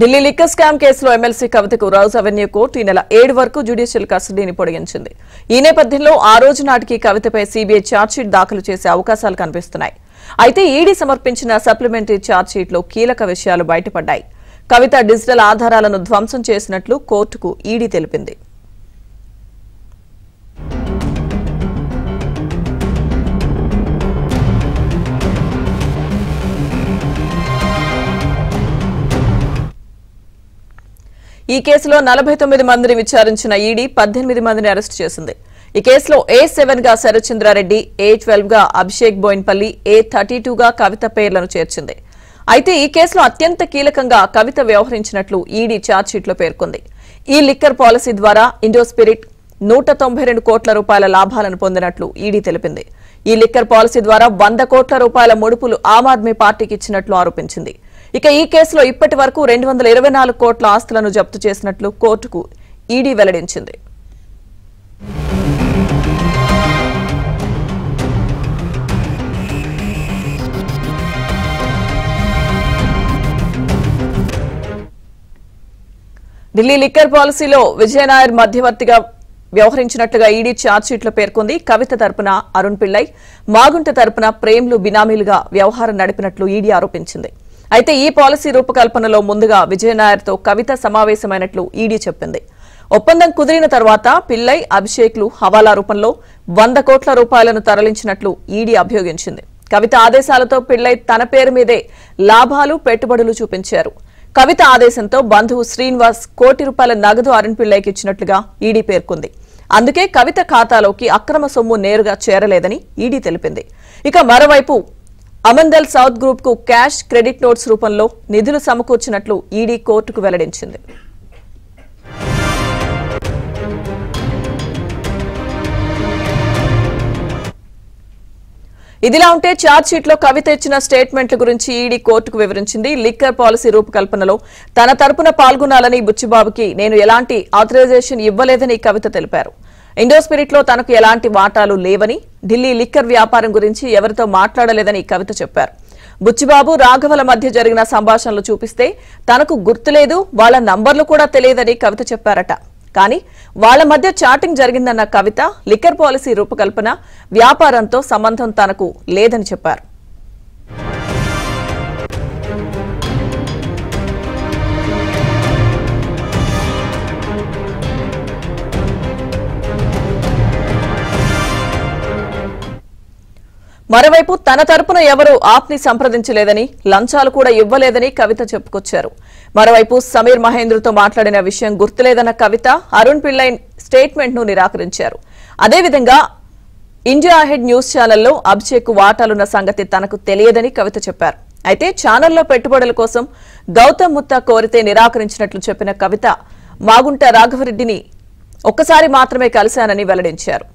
Delhi liquor scam కేసులో MLC కవితకు Rouse Avenue court ఈ నెల 7 వరకు జ్యుడిషియల్ కస్టడీని పొడిగించింది. ఈ నేపథ్యంలో ఆ రోజు నాటికి కవితపై సీబీఐ ఛార్జ్షీట్ దాఖలు చేసే అవకాశాలు కనిపిస్తున్నాయి. అయితే ఈడీ సమర్పించిన సప్లిమెంటరీ ఛార్జ్షీట్లో కీలక విషయాలు బయటపడ్డాయి. కవిత డిజిటల్ ఆధారాలను ధ్వంసం చేసినట్లు కోర్టుకు ఈడీ తెలిపింది. ఈ కేసులో 49 మందిని విచారించిన ఈడీ 18 మందిని అరెస్టు చేసింది. ఈ కేసులో A7 గా శరత్చంద్రారెడ్డి, A12 గా అభిషేక్ బోయిన్పల్లి, A32 గా కవిత పేర్లను చేర్చింది. అయితే ఈ కేసులో అత్యంత కీలకంగా కవిత వ్యవహరించినట్లు ఈడీ ఛార్జ్షీట్లో పేర్కొంది. ఈ లిక్కర్ పాలసీ ద్వారా ఇండోస్పిరిట్ 192 కోట్ల రూపాయల లాభాలను పొందినట్లు ఈడీ తెలిపింది. ఈ లిక్కర్ పాలసీ ద్వారా 100 కోట్ల రూపాయల ముడుపులు ఆమ్ ఆద్మీ పార్టీకి ఇచ్చినట్లు ఆరోపించింది. ఇక ఈ కేసులో ఇప్పటి వరకు 224 కోట్ల ఆస్తులను జప్తు చేసినట్లు కోర్టుకు ఈడీ వెల్లడించింది. ఢిల్లీ లిక్కర్ పాలసీలో విజయ్ నాయర్ మధ్యవర్తిగా వ్యవహరించినట్లుగా ఈడీ ఛార్జ్షీట్లో పేర్కొంది. కవిత తరపున అరుణ్ పిల్లై, మాగుంట తరపున ప్రేమ్లు బినామీలుగా వ్యవహారం నడిపినట్లు ఈడీ ఆరోపించింది. అయితే ఈ పాలసీ రూపకల్పనలో ముందుగా విజయ్ నాయర్తో కవిత సమావేశమైనట్లు ఈడీ చెప్పింది. ఒప్పందం కుదిరిన తర్వాత పిల్లై, అభిషేక్లు హవాలా రూపంలో 100 కోట్ల రూపాయలను తరలించినట్లు ఈడీ అభియోగించింది. కవిత ఆదేశాలతో పిల్లై తన పేరు మీదే లాభాలు, పెట్టుబడులు చూపించారు. కవిత ఆదేశంతో బంధువు శ్రీనివాస్ కోటి రూపాయల నగదు అరుణ్ పిల్లైకి ఇచ్చినట్లుగా ఈడీ పేర్కొంది. అందుకే కవిత ఖాతాలోకి అక్రమ సొమ్ము నేరుగా చేరలేదని ఈడీ తెలిపింది. ఇక మరోవైపు అమందల్ సౌత్ గ్రూప్ కు క్యాష్, క్రెడిట్ నోట్స్ రూపంలో నిధులు సమకూర్చినట్లు ఈడీ కోర్టుకు వెల్లడించింది. ఇదిలా ఉంటే ఛార్జ్షీట్లో కవిత ఇచ్చిన స్టేట్మెంట్ల గురించి ఈడీ కోర్టుకు వివరించింది. లిక్కర్ పాలసీ రూపకల్పనలో తన తరపున పాల్గొనాలని బుచ్చిబాబుకి నేను ఎలాంటి ఆథరైజేషన్ ఇవ్వలేదని కవిత తెలిపారు. ఇండోస్పిరిట్ లో తనకు ఎలాంటి వాటాలు లేవని, ఢిల్లీ లిక్కర్ వ్యాపారం గురించి ఎవరితో మాట్లాడలేదని కవిత చెప్పారు. బుచ్చిబాబు, రాఘవల మధ్య జరిగిన సంభాషణలు చూపిస్తే తనకు గుర్తులేదు, వాళ్ల నంబర్లు కూడా తెలియదని కవిత చెప్పారట. కానీ వాళ్ల మధ్య చాటింగ్ జరిగిందన్న కవిత లిక్కర్ పాలసీ రూపకల్పన, వ్యాపారంతో సంబంధం తనకు లేదని చెప్పారు. మరోవైపు తన తరపున ఎవరూ ఆప్ని సంప్రదించలేదని, లంచాలు కూడా ఇవ్వలేదని కవిత చెప్పుకొచ్చారు. మరోవైపు సమీర్ మహేంద్రతో మాట్లాడిన విషయం గుర్తులేదన్న కవిత అరుణ్ పిల్లై స్టేట్మెంట్ ను నిరాకరించారు. అదేవిధంగా ఇండియా అహెడ్ న్యూస్ ఛానల్లో అభిషేక్ వాటాలున్న సంగతి తనకు తెలియదని కవిత చెప్పారు. అయితే ఛానల్లో పెట్టుబడుల కోసం గౌతమ్ ముత్తా కోరితే నిరాకరించినట్లు చెప్పిన కవిత మాగుంట రాఘవరెడ్డిని ఒక్కసారి మాత్రమే కలిశానని వెల్లడించారు.